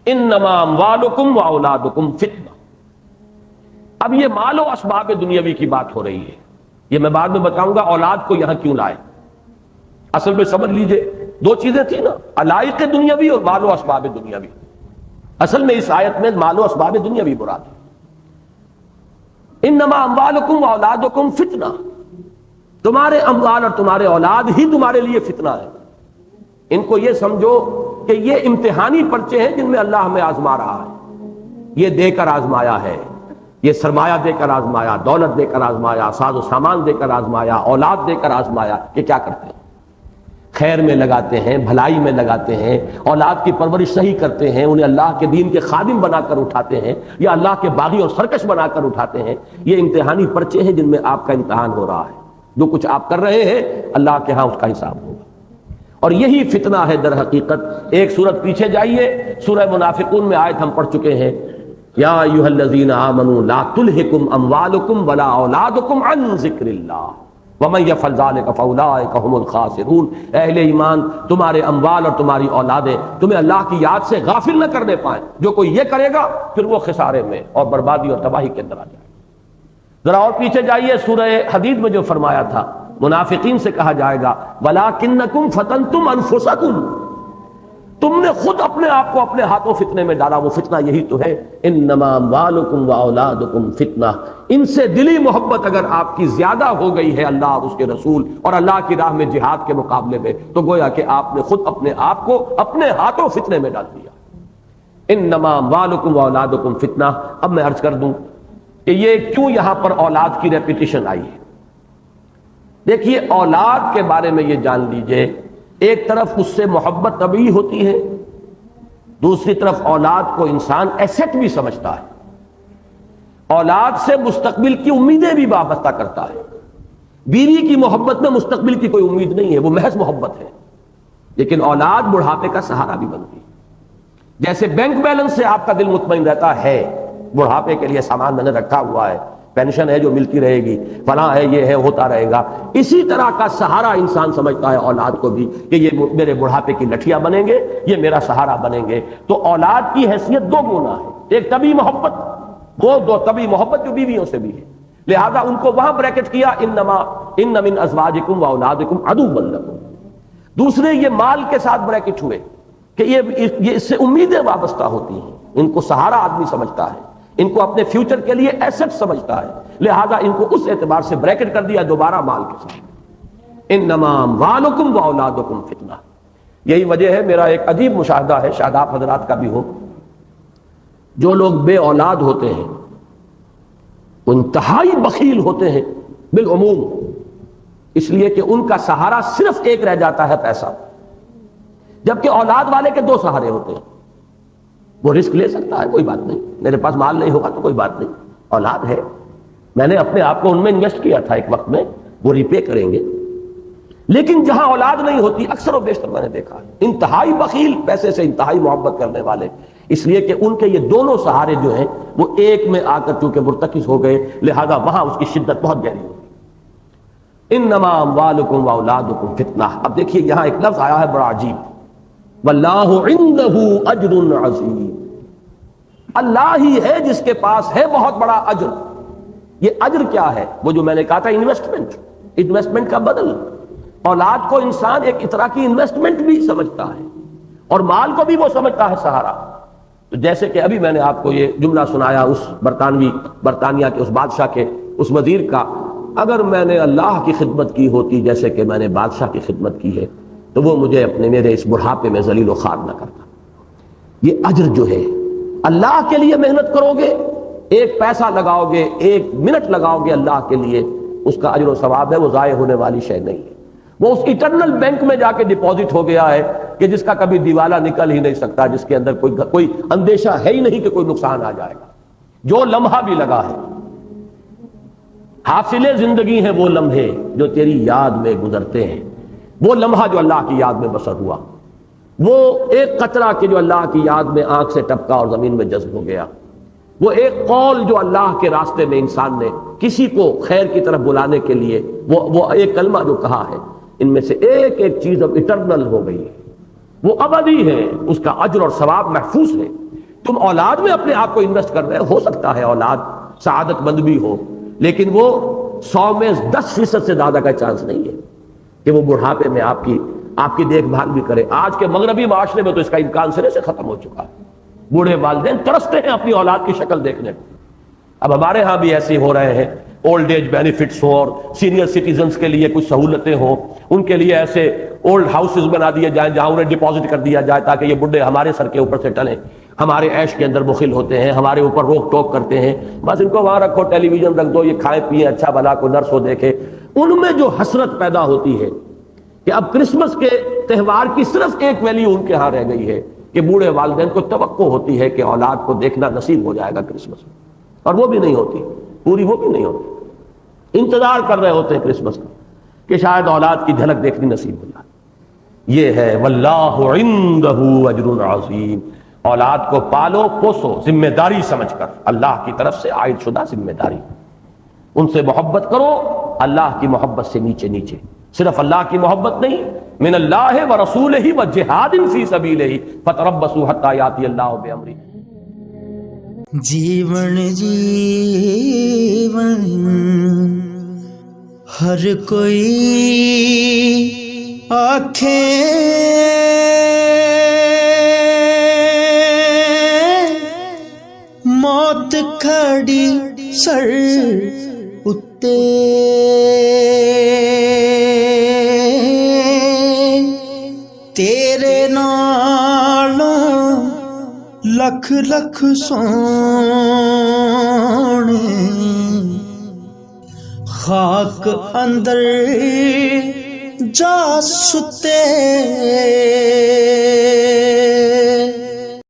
انما اموالکم واولادکم فتنہ. اب یہ مال و اسباب دنیاوی کی بات ہو رہی ہے، یہ میں بعد میں بتاؤں گا اولاد کو یہاں کیوں لائے. اصل میں سمجھ لیجئے دو چیزیں تھیں نا، علائق دنیاوی اور مال و اسباب دنیاوی. اصل میں اس آیت میں مال و اسباب دنیاوی مراد ہے. انما اموالکم واولادکم فتنہ، تمہارے اموال اور تمہارے اولاد ہی تمہارے لیے فتنہ ہے. ان کو یہ سمجھو کہ یہ امتحانی پرچے ہیں جن میں اللہ ہمیں آزما رہا ہے. یہ دے کر آزمایا ہے، یہ سرمایہ دے کر آزمایا، دولت دے کر آزمایا، ساز و سامان دے کر آزمایا، اولاد دے کر آزمایا. کہ کیا کرتے ہیں؟ خیر میں لگاتے ہیں، بھلائی میں لگاتے ہیں، اولاد کی پرورش صحیح کرتے ہیں، انہیں اللہ کے دین کے خادم بنا کر اٹھاتے ہیں یا اللہ کے باغی اور سرکش بنا کر اٹھاتے ہیں. یہ امتحانی پرچے ہیں جن میں آپ کا امتحان ہو رہا ہے. جو کچھ آپ کر رہے ہیں اللہ کے ہاں اس کا حساب ہوگا. اور یہی فتنہ ہے در حقیقت. ایک سورت پیچھے جائیے، سورہ منافقون میں آیت ہم پڑھ چکے ہیں، یا ایھا الذین آمنوا لا تلھکم اموالکم ولا اولادکم عن ذکر اللہ ومن یفعل ذلک فاولئک هم الخاسرون. اہل ایمان، تمہارے اموال اور تمہاری اولادیں تمہیں اللہ کی یاد سے غافل نہ کرنے پائیں. جو کوئی یہ کرے گا پھر وہ خسارے میں اور بربادی اور تباہی کے اندر آ جائے. ذرا اور پیچھے جائیے، سورہ حدید میں جو فرمایا تھا منافقین سے کہا جائے گا وَلَٰكِنَّكُمْ فَتَنْتُمْ أَنفُسَكُمْ، تم نے خود اپنے آپ کو اپنے ہاتھوں فتنے میں ڈالا. وہ فتنہ یہی تو ہے. انما اموالکم واولادکم فتنہ. ان سے دلی محبت اگر آپ کی زیادہ ہو گئی ہے اللہ اور اس کے رسول اور اللہ کی راہ میں جہاد کے مقابلے میں، تو گویا کہ آپ نے خود اپنے آپ کو اپنے ہاتھوں فتنے میں ڈال دیا. انما اموالکم واولادکم فتنہ. اب میں عرض کر دوں کہ یہ کیوں یہاں پر اولاد کی ریپیٹیشن آئی ہے. دیکھیے اولاد کے بارے میں یہ جان لیجئے، ایک طرف اس سے محبت طبیعی ہوتی ہے، دوسری طرف اولاد کو انسان ایسٹ بھی سمجھتا ہے. اولاد سے مستقبل کی امیدیں بھی وابستہ کرتا ہے. بیوی کی محبت میں مستقبل کی کوئی امید نہیں ہے، وہ محض محبت ہے. لیکن اولاد بڑھاپے کا سہارا بھی بنتی ہے. جیسے بینک بیلنس سے آپ کا دل مطمئن رہتا ہے، بڑھاپے کے لیے سامان میں نے رکھا ہوا ہے، پینشن ہے جو ملتی رہے گی، فلاں ہے، یہ ہے، ہوتا رہے گا. اسی طرح کا سہارا انسان سمجھتا ہے اولاد کو بھی کہ یہ میرے بڑھاپے کی لٹھیاں بنیں گے، یہ میرا سہارا بنیں گے. تو اولاد کی حیثیت دو گنا ہے. ایک طبی محبت، وہ دو طبی محبت جو بیویوں سے بھی ہے، لہذا ان کو وہاں بریکٹ کیا ان من ازواجکم واولادکم عدوا لکم. دوسرے یہ مال کے ساتھ بریکٹ ہوئے کہ یہ اس سے امیدیں وابستہ ہوتی ہیں. ان کو سہارا آدمی سمجھتا ہے، ان کو اپنے فیوچر کے لیے ایسٹ سمجھتا ہے، لہذا ان کو اس اعتبار سے بریکٹ کر دیا دوبارہ مال کے ساتھ. انما اموالکم واولادکم فتنہ. یہی وجہ ہے، میرا ایک عجیب مشاہدہ ہے، شاید آپ حضرات کا بھی ہو، جو لوگ بے اولاد ہوتے ہیں وہ انتہائی بخیل ہوتے ہیں بالعموم، اس لیے کہ ان کا سہارا صرف ایک رہ جاتا ہے پیسہ، جبکہ اولاد والے کے دو سہارے ہوتے ہیں. وہ رسک لے سکتا ہے، کوئی بات نہیں، میرے پاس مال نہیں ہوگا تو کوئی بات نہیں، اولاد ہے، میں نے اپنے آپ کو ان میں انویسٹ کیا تھا ایک وقت میں، وہ ریپے کریں گے. لیکن جہاں اولاد نہیں ہوتی، اکثر و بیشتر میں نے دیکھا انتہائی بخیل، پیسے سے انتہائی محبت کرنے والے، اس لیے کہ ان کے یہ دونوں سہارے جو ہیں وہ ایک میں آ کر چونکہ مرتکز ہو گئے، لہذا وہاں اس کی شدت بہت گہری ہوگی. انما اموالکم واولادکم فتنہ. اب دیکھیے یہاں ایک لفظ آیا ہے بڑا عجیب، واللہ عنہ اجر عظیم. اللہ ہی ہے جس کے پاس ہے بہت بڑا اجر. یہ اجر کیا ہے؟ وہ جو میں نے کہا تھا انویسٹمنٹ کا بدل. اولاد کو انسان ایک طرح کی انویسٹمنٹ بھی سمجھتا ہے، اور مال کو بھی وہ سمجھتا ہے سہارا. تو جیسے کہ ابھی میں نے آپ کو یہ جملہ سنایا اس برطانیہ کے اس بادشاہ کے اس وزیر کا، اگر میں نے اللہ کی خدمت کی ہوتی جیسے کہ میں نے بادشاہ کی خدمت کی ہے تو وہ مجھے میرے اس بڑھاپے میں ذلیل و خوار نہ کرتا. یہ اجر جو ہے، اللہ کے لیے محنت کرو گے، ایک پیسہ لگاؤ گے، ایک منٹ لگاؤ گے اللہ کے لیے، اس کا اجر و ثواب ہے، وہ ضائع ہونے والی شے نہیں ہے. وہ اس ایٹرنل بینک میں جا کے ڈپازٹ ہو گیا ہے کہ جس کا کبھی دیوالا نکل ہی نہیں سکتا، جس کے اندر کوئی اندیشہ ہے ہی نہیں کہ کوئی نقصان آ جائے گا. جو لمحہ بھی لگا ہے، حاصل زندگی ہیں وہ لمحے جو تیری یاد میں گزرتے ہیں. وہ لمحہ جو اللہ کی یاد میں بسر ہوا، وہ ایک قطرہ کہ جو اللہ کی یاد میں آنکھ سے ٹپکا اور زمین میں جذب ہو گیا، وہ ایک قول جو اللہ کے راستے میں انسان نے کسی کو خیر کی طرف بلانے کے لیے وہ ایک کلمہ جو کہا ہے، ان میں سے ایک ایک چیز اب اٹرنل ہو گئی ہے، وہ ابدی ہے، اس کا اجر اور ثواب محفوظ ہے. تم اولاد میں اپنے آپ کو انویسٹ کر رہے ہو سکتا ہے اولاد سعادت مند بھی ہو، لیکن وہ 100 میں 10% سے زیادہ کا چانس نہیں ہے کہ وہ بڑھاپے میں آپ کی دیکھ بھال بھی کرے۔ آج کے مغربی معاشرے میں تو اس کا امکان سرے سے ختم ہو چکا ہے۔ بوڑھے والدین ترستے ہیں اپنی اولاد کی شکل دیکھنے کو۔ اب ہمارے ہاں بھی ایسے ہو رہے ہیں، اولڈ ایج بینیفٹس ہو اور سینئر سٹیزنز کے لیے کچھ سہولتیں ہوں، ان کے لیے ایسے اولڈ ہاؤسز بنا دیے جائیں جہاں انہیں ڈپازٹ کر دیا جائے تاکہ یہ بڈھے ہمارے سر کے اوپر سے ٹلیں، ہمارے عیش کے اندر مخل ہوتے ہیں، ہمارے اوپر روک ٹوک کرتے ہیں، بس ان کو وہاں رکھو، ٹیلی ویژن رکھ دو، یہ کھائیں پیئیں، اچھا بھلا کو نرس ہو دیکھے۔ ان میں جو حسرت پیدا ہوتی ہے کہ اب کرسمس کے تہوار کی صرف ایک ویلیو ان کے ہاں رہ گئی ہے کہ بوڑھے والدین کو توقع ہوتی ہے کہ اولاد کو دیکھنا نصیب ہو جائے گا کرسمس میں، اور وہ بھی نہیں ہوتی، پوری وہ بھی نہیں ہوتی۔ انتظار کر رہے ہوتے ہیں کرسمس کا کہ شاید اولاد کی جھلک دیکھنی نصیب ہو جائے۔ یہ ہے واللہ عندہ اجر عظیم۔ اولاد کو پالو پوسو ذمہ داری سمجھ کر، اللہ کی طرف سے عائد شدہ ذمہ داری، ان سے محبت کرو اللہ کی محبت سے نیچے نیچے، صرف اللہ کی محبت نہیں، من اللہ ورسولہ وجہاد فی سبیلہ فتربصوا حتی یاتی اللہ بامرہ۔ جیون جیون ہر کوئی آنکھیں موت کھڑی سر اتے، تیرے نالوں لکھ لکھ سونے خاک اندر جا ستے۔